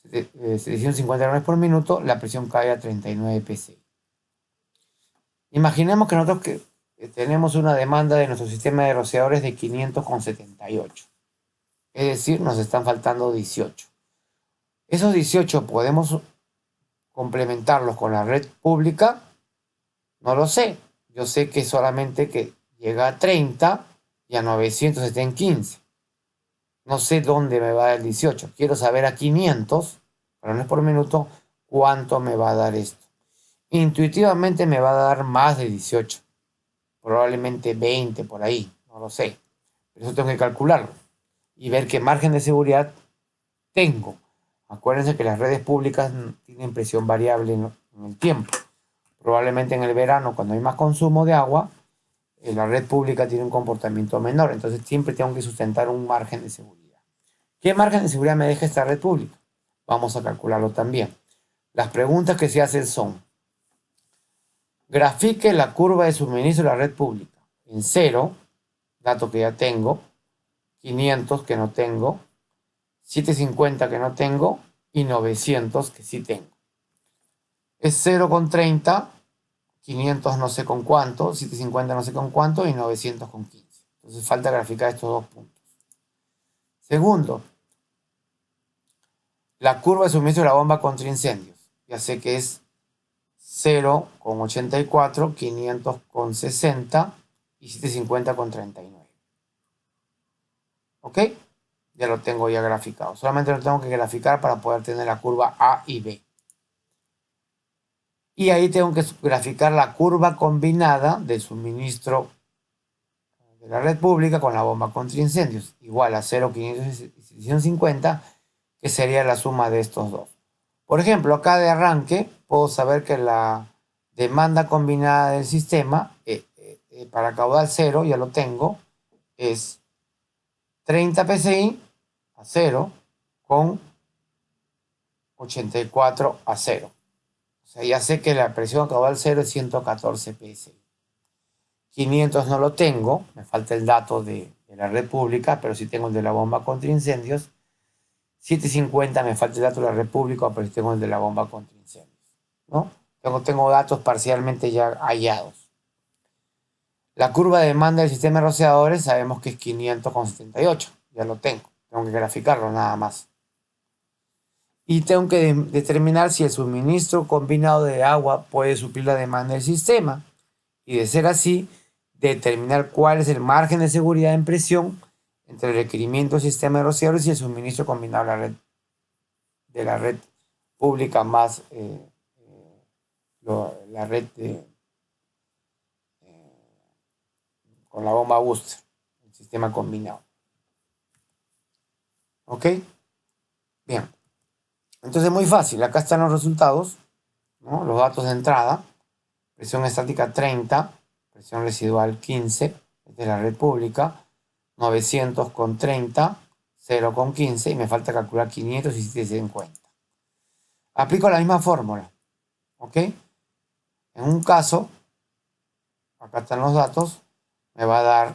S1: 750 galones por minuto, la presión cae a 39 psi. Imaginemos que nosotros tenemos una demanda de nuestro sistema de rociadores de 500,78. Es decir, nos están faltando 18. Esos 18 podemos complementarlos con la red pública. No lo sé. Yo sé que solamente que llega a 30 y a 900 está en 15. No sé dónde me va a dar el 18. Quiero saber a 500 galones por minuto cuánto me va a dar esto. Intuitivamente me va a dar más de 18. Probablemente 20 por ahí. No lo sé. Pero eso tengo que calcularlo y ver qué margen de seguridad tengo. Acuérdense que las redes públicas tienen presión variable en el tiempo. Probablemente en el verano, cuando hay más consumo de agua, la red pública tiene un comportamiento menor. Entonces siempre tengo que sustentar un margen de seguridad. ¿Qué margen de seguridad me deja esta red pública? Vamos a calcularlo también. Las preguntas que se hacen son: grafique la curva de suministro de la red pública. En 0, dato que ya tengo, 500 que no tengo, 750 que no tengo y 900 que sí tengo. Es 0,30, 500 no sé con cuánto, 750 no sé con cuánto y 900 con 15. Entonces falta graficar estos dos puntos. Segundo, la curva de suministro de la bomba contra incendios. Ya sé que es 0,84, 500 con 60 y 750 con 39. ¿Ok? Ya lo tengo ya graficado. Solamente lo tengo que graficar para poder tener la curva A y B. Y ahí tengo que graficar la curva combinada del suministro de la red pública con la bomba contra incendios, igual a 0,500 y 750, que sería la suma de estos dos. Por ejemplo, acá de arranque puedo saber que la demanda combinada del sistema para caudal cero, ya lo tengo, es 30 PSI a cero con 84 a cero. O sea, ya sé que la presión caudal cero es 114 PSI. 500 no lo tengo, me falta el dato de la red pública, pero sí tengo el de la bomba contra incendios. 750 me falta el dato de la red pública, pero sí tengo el de la bomba contra incendios, ¿no? Tengo datos parcialmente ya hallados. La curva de demanda del sistema de rociadores sabemos que es 500,78, ya lo tengo que graficarlo nada más. Y tengo que determinar si el suministro combinado de agua puede suplir la demanda del sistema. Y de ser así, determinar cuál es el margen de seguridad en presión entre el requerimiento del sistema de rociadores y el suministro combinado de la red pública más la red con la bomba booster, el sistema combinado. ¿Ok? Bien. Entonces, muy fácil. Acá están los resultados, ¿no? Los datos de entrada. Presión estática 30, presión residual 15, de la red pública, 900,30, 0,15 y me falta calcular 500 y 750. Aplico la misma fórmula, ¿ok? En un caso, acá están los datos, me va a dar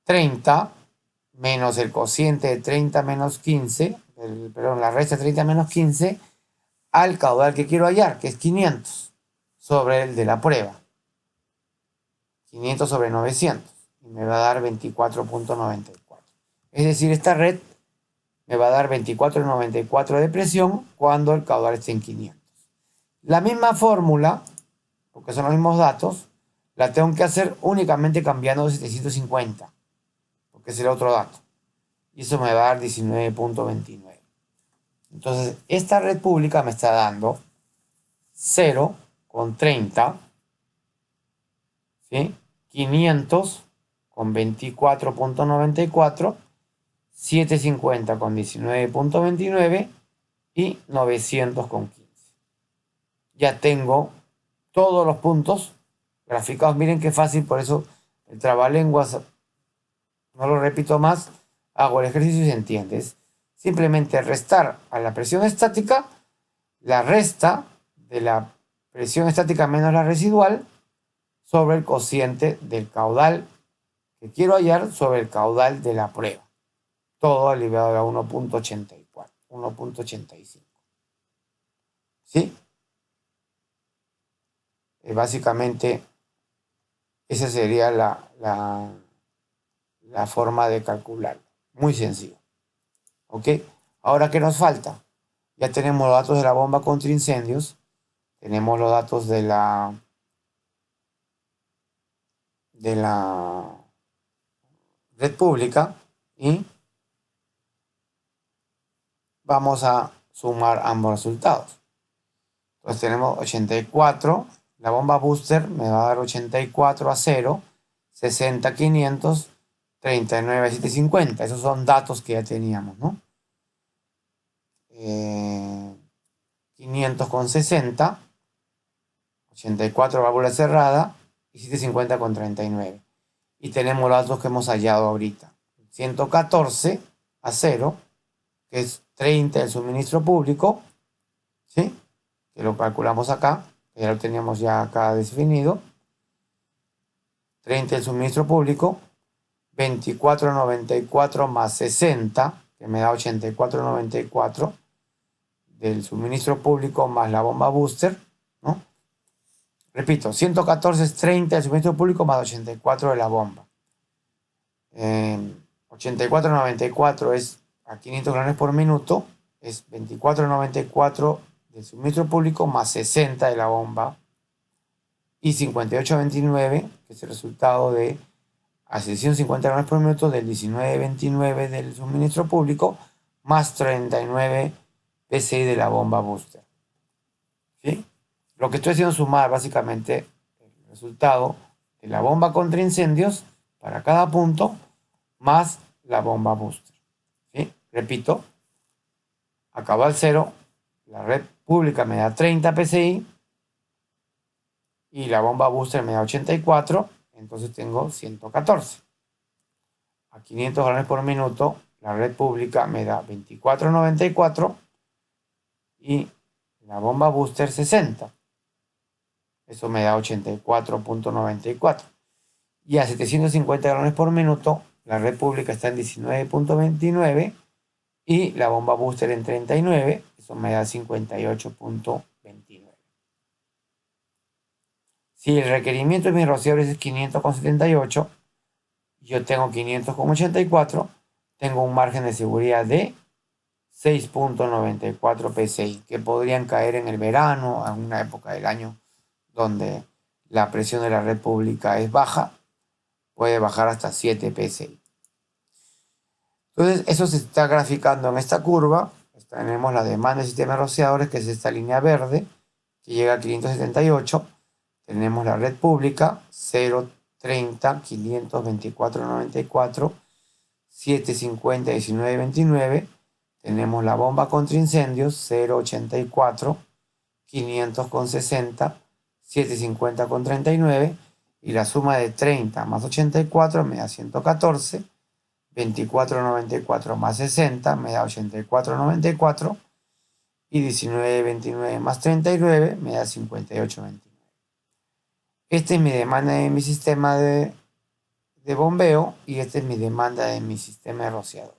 S1: 30 menos el cociente de 30 menos 15, perdón, la resta de 30 menos 15 al caudal que quiero hallar, que es 500, sobre el de la prueba. 500 sobre 900 y me va a dar 24,94. Es decir, esta red me va a dar 24,94 de presión cuando el caudal esté en 500. La misma fórmula, porque son los mismos datos, la tengo que hacer únicamente cambiando 750, porque es el otro dato. Y eso me va a dar 19,29. Entonces, esta red pública me está dando 0,30, ¿sí? 500 con 24,94, 750 con 19,29 y 900 con 15. Ya tengo todos los puntos graficados. Miren qué fácil, por eso el trabalenguas, no lo repito más, hago el ejercicio y se entiende. Es simplemente restar a la presión estática la resta de la presión estática menos la residual sobre el cociente del caudal que quiero hallar sobre el caudal de la prueba. Todo elevado a 1,84, 1,85. ¿Sí? Básicamente, esa sería la forma de calcular. Muy sencillo. ¿Ok? Ahora, ¿qué nos falta? Ya tenemos los datos de la bomba contra incendios. Tenemos los datos de la red pública y vamos a sumar ambos resultados. Entonces tenemos 84, la bomba booster me va a dar 84 a 0, 60 a 500, 39 a 750. Esos son datos que ya teníamos, ¿no? 500 con 60, 84 válvula cerrada y 750 con 39. Y tenemos los datos que hemos hallado ahorita. 114 a 0, que es 30 el suministro público, ¿sí? Que lo calculamos acá, que ya lo teníamos ya acá definido. 30 el suministro público, 24,94 más 60, que me da 84,94 del suministro público más la bomba booster, ¿no? Repito, 114 es 30 del suministro público más 84 de la bomba. 84,94 es a 500 galones por minuto, es 24,94 del suministro público más 60 de la bomba y 58,29, que es el resultado de a 650 galones por minuto del 19,29 del suministro público más 39 PSI de la bomba booster. ¿Sí? Lo que estoy haciendo es sumar básicamente el resultado de la bomba contra incendios para cada punto más la bomba booster. ¿Sí? Repito, A caudal cero, la red pública me da 30 PSI y la bomba booster me da 84, entonces tengo 114. A 500 galones por minuto, la red pública me da 24,94 y la bomba booster 60. Eso me da 84,94. Y a 750 galones por minuto, la red pública está en 19,29 y la bomba booster en 39. Eso me da 58,29. Si el requerimiento de mis rociadores es 500,78, yo tengo 500,84, tengo un margen de seguridad de 6,94 PSI, que podrían caer en el verano, en una época del año donde la presión de la red pública es baja, puede bajar hasta 7 PSI. Entonces, eso se está graficando en esta curva. Tenemos la demanda del sistema de rociadores, que es esta línea verde, que llega a 578. Tenemos la red pública, 0,30, 524,94, 750, 19,29. Tenemos la bomba contra incendios, 0,84, 500,60, 750,39. Y la suma de 30 más 84 me da 114. 24,94 más 60 me da 84,94 y 19,29 más 39 me da 58,29. Esta es mi demanda de mi sistema de bombeo y esta es mi demanda de mi sistema de rociadores.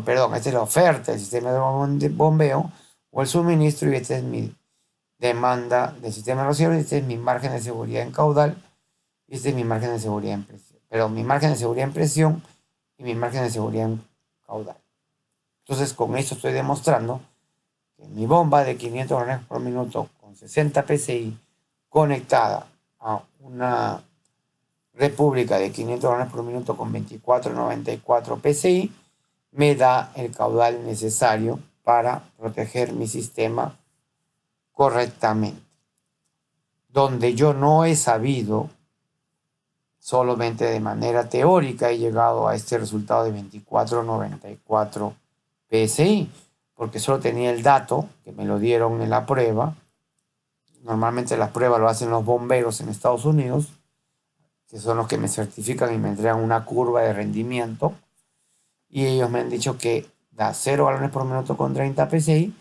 S1: Perdón, esta es la oferta del sistema de bombeo o el suministro y esta es mi demanda del sistema de rociadores. Este es mi margen de seguridad en caudal y este es mi margen de seguridad en presión. Perdón, mi margen de seguridad en presión y mi margen de seguridad en caudal. Entonces, con esto estoy demostrando que mi bomba de 500 galones por minuto con 60 PSI conectada a una red pública de 500 galones por minuto con 24,94 PSI me da el caudal necesario para proteger mi sistema correctamente. Donde yo no he sabido, solamente de manera teórica he llegado a este resultado de 24,94 PSI, porque solo tenía el dato que me lo dieron en la prueba. Normalmente las pruebas lo hacen los bomberos en Estados Unidos, que son los que me certifican y me entregan una curva de rendimiento. Y ellos me han dicho que da 0 galones por minuto con 30 PSI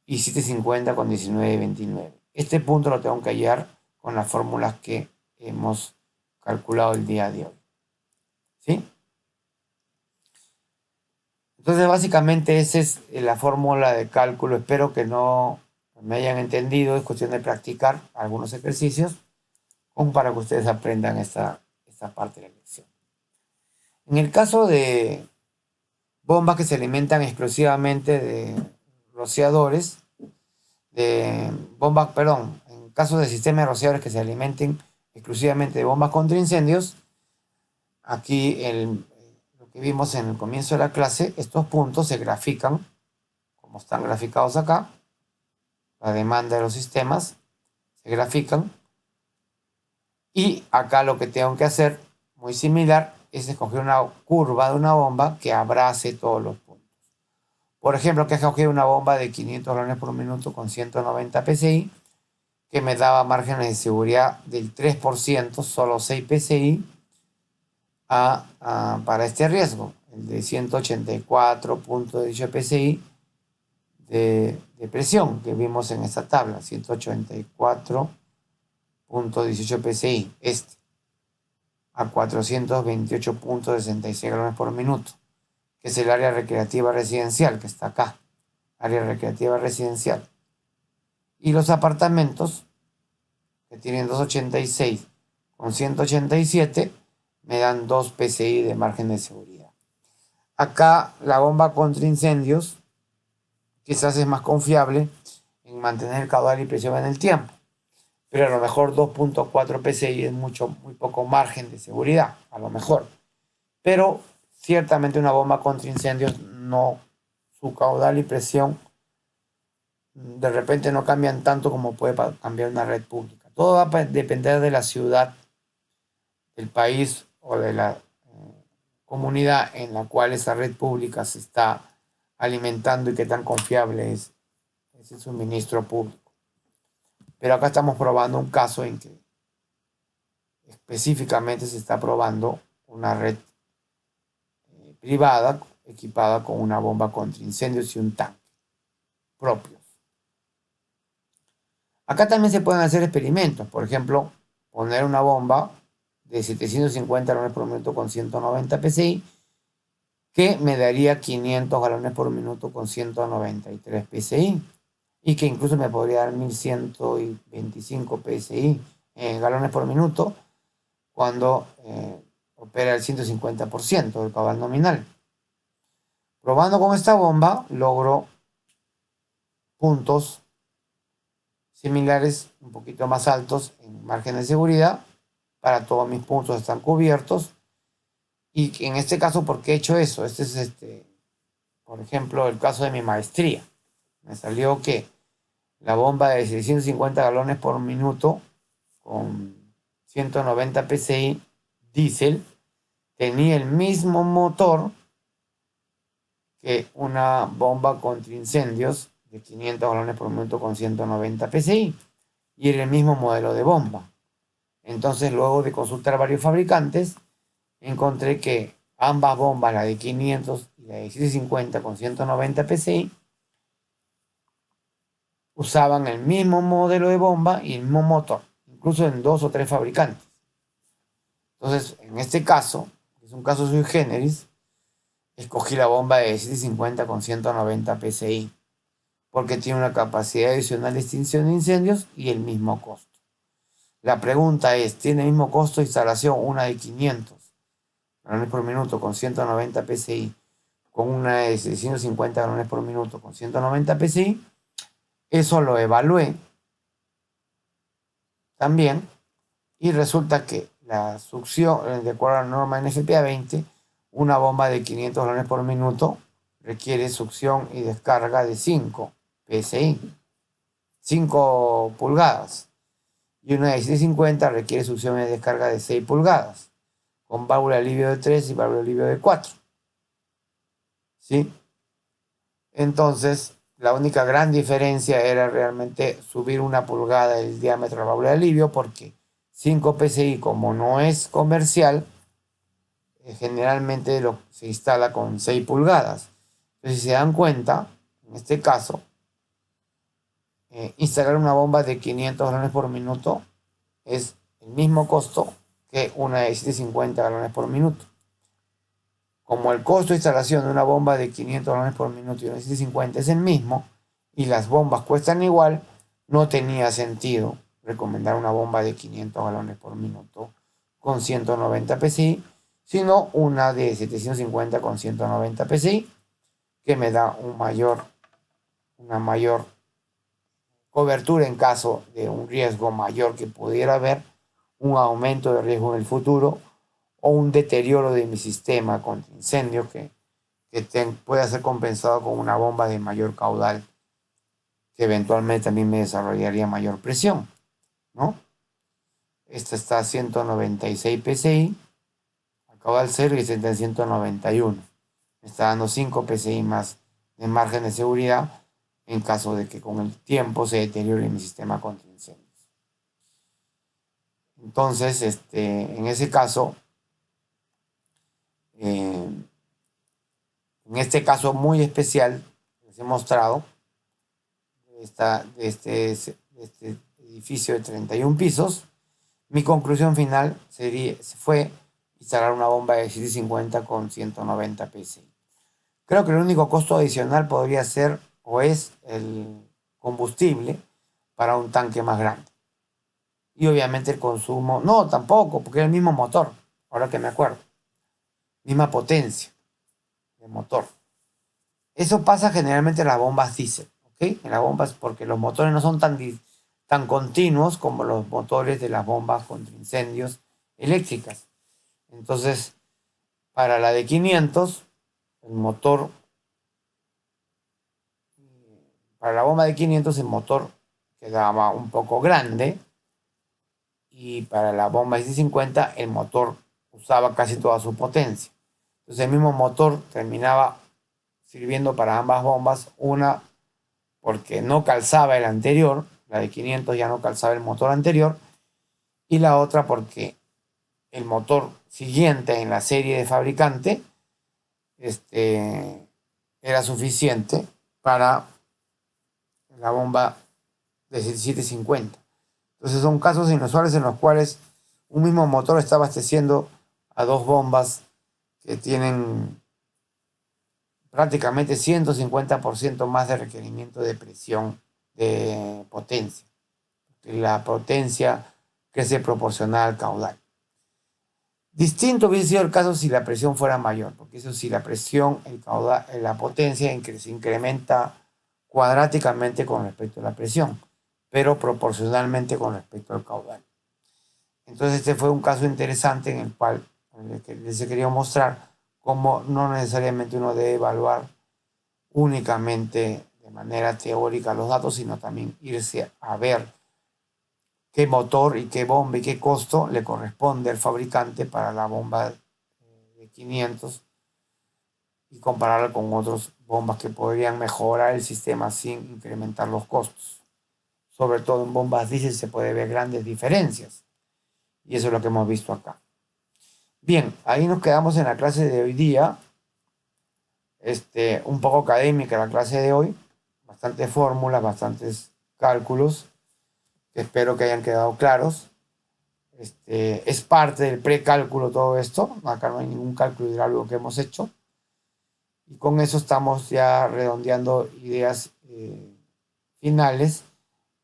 S1: y 750 con 19,29. Este punto lo tengo que hallar con las fórmulas que hemos calculado el día de hoy. ¿Sí? Entonces, básicamente esa es la fórmula de cálculo. Espero que no me hayan entendido. Es cuestión de practicar algunos ejercicios como para que ustedes aprendan esta parte de la lección. En el caso de bombas que se alimentan exclusivamente de rociadores, en caso de sistemas de rociadores que se alimenten exclusivamente de bombas contra incendios, aquí lo que vimos en el comienzo de la clase, estos puntos se grafican, como están graficados acá, la demanda de los sistemas se grafican, y acá lo que tengo que hacer, muy similar, es escoger una curva de una bomba que abrace todos los puntos. Por ejemplo, que escogí una bomba de 500 galones por minuto con 190 PSI, que me daba márgenes de seguridad del 3%, solo 6 PSI, para este riesgo, el de 184,18 PSI de presión que vimos en esta tabla, 184,18 PSI, a 428,66 galones por minuto, que es el área recreativa residencial, que está acá, área recreativa residencial. Y los apartamentos, que tienen 286 con 187, me dan 2 PSI de margen de seguridad. Acá la bomba contra incendios quizás es más confiable en mantener el caudal y presión en el tiempo, pero a lo mejor 2,4 PSI es muy poco margen de seguridad, a lo mejor. Pero ciertamente una bomba contra incendios, no, su caudal y presión de repente no cambian tanto como puede cambiar una red pública. Todo va a depender de la ciudad, del país o de la comunidad en la cual esa red pública se está alimentando y qué tan confiable es ese suministro público. Pero acá estamos probando un caso en que específicamente se está probando una red privada equipada con una bomba contra incendios y un tanque propios. Acá también se pueden hacer experimentos, por ejemplo, poner una bomba de 750 galones por minuto con 190 psi, que me daría 500 galones por minuto con 193 psi, y que incluso me podría dar 1125 psi, galones por minuto, cuando opera el 150% del caudal nominal. Probando con esta bomba, logro puntos similares, un poquito más altos en margen de seguridad. Para todos mis puntos están cubiertos. Y en este caso, ¿por qué he hecho eso? Este es, por ejemplo, el caso de mi maestría. Me salió que la bomba de 650 galones por minuto con 190 psi diésel tenía el mismo motor que una bomba contra incendios de 500 galones por minuto con 190 psi, y era el mismo modelo de bomba. Entonces, luego de consultar varios fabricantes, encontré que ambas bombas, la de 500 y la de 750 con 190 psi, usaban el mismo modelo de bomba y el mismo motor, incluso en 2 o 3 fabricantes. Entonces, en este caso, que es un caso sui generis, escogí la bomba de 750 con 190 psi, porque tiene una capacidad adicional de extinción de incendios y el mismo costo. La pregunta es, ¿tiene el mismo costo de instalación una de 500 galones por minuto con 190 psi con una de 650 galones por minuto con 190 psi? Eso lo evalué también y resulta que la succión, de acuerdo a la norma NFPA 20, una bomba de 500 galones por minuto requiere succión y descarga de 5 psi, 5 pulgadas. Y una de 750 requiere succión y descarga de 6 pulgadas, con válvula de alivio de 3 y válvula de alivio de 4. ¿Sí? Entonces, la única gran diferencia era realmente subir 1 pulgada el diámetro de la válvula de alivio, porque 5 psi, como no es comercial, generalmente se instala con 6 pulgadas. Entonces, si se dan cuenta, en este caso, instalar una bomba de 500 galones por minuto es el mismo costo que una de 750 galones por minuto. Como el costo de instalación de una bomba de 500 galones por minuto y una de 750 es el mismo, y las bombas cuestan igual, no tenía sentido recomendar una bomba de 500 galones por minuto con 190 psi, sino una de 750 con 190 psi, que me da una mayor cobertura en caso de un riesgo mayor que pudiera haber, un aumento de riesgo en el futuro o un deterioro de mi sistema contra incendio que pueda ser compensado con una bomba de mayor caudal que eventualmente también me desarrollaría mayor presión, ¿no? Esta está a 196 psi, a caudal 0, y esta está en 191. Me está dando 5 psi más de margen de seguridad en caso de que con el tiempo se deteriore mi sistema contra incendios. Entonces, en ese caso, en este caso muy especial, les he mostrado de este edificio de 31 pisos, mi conclusión final fue instalar una bomba de 750 con 190 psi. Creo que el único costo adicional podría ser o es el combustible para un tanque más grande. Y obviamente el consumo, no, tampoco, porque es el mismo motor, ahora que me acuerdo. Misma potencia de motor. Eso pasa generalmente en las bombas diésel, ¿ok? En las bombas, porque los motores no son tan continuos como los motores de las bombas contra incendios eléctricas. Entonces, para la de 500, el motor, para la bomba de 500 el motor quedaba un poco grande, y para la bomba de 50 el motor usaba casi toda su potencia. Entonces el mismo motor terminaba sirviendo para ambas bombas. Una porque no calzaba el anterior, la de 500 ya no calzaba el motor anterior, y la otra porque el motor siguiente en la serie de fabricante era suficiente para la bomba de 1750. Entonces son casos inusuales en los cuales un mismo motor está abasteciendo a dos bombas que tienen prácticamente 150% más de requerimiento de presión de potencia. La potencia crece proporcional al caudal. Distinto hubiese sido el caso si la presión fuera mayor, porque eso sí, la presión, el caudal, la potencia se incrementa cuadráticamente con respecto a la presión, pero proporcionalmente con respecto al caudal. Entonces este fue un caso interesante en el cual les he querido mostrar cómo no necesariamente uno debe evaluar únicamente de manera teórica los datos, sino también irse a ver qué motor y qué bomba y qué costo le corresponde al fabricante para la bomba de 500 y compararla con otras bombas que podrían mejorar el sistema sin incrementar los costos. Sobre todo en bombas diésel se puede ver grandes diferencias y eso es lo que hemos visto acá. Bien, ahí nos quedamos en la clase de hoy día. Un poco académica la clase de hoy, bastantes fórmulas, bastantes cálculos, que espero que hayan quedado claros. Es parte del precálculo todo esto, acá no hay ningún cálculo hidráulico que hemos hecho, y con eso estamos ya redondeando ideas finales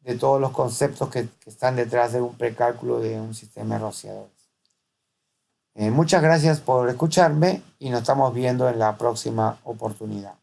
S1: de todos los conceptos que están detrás de un precálculo de un sistema de rociadores. Muchas gracias por escucharme y nos estamos viendo en la próxima oportunidad.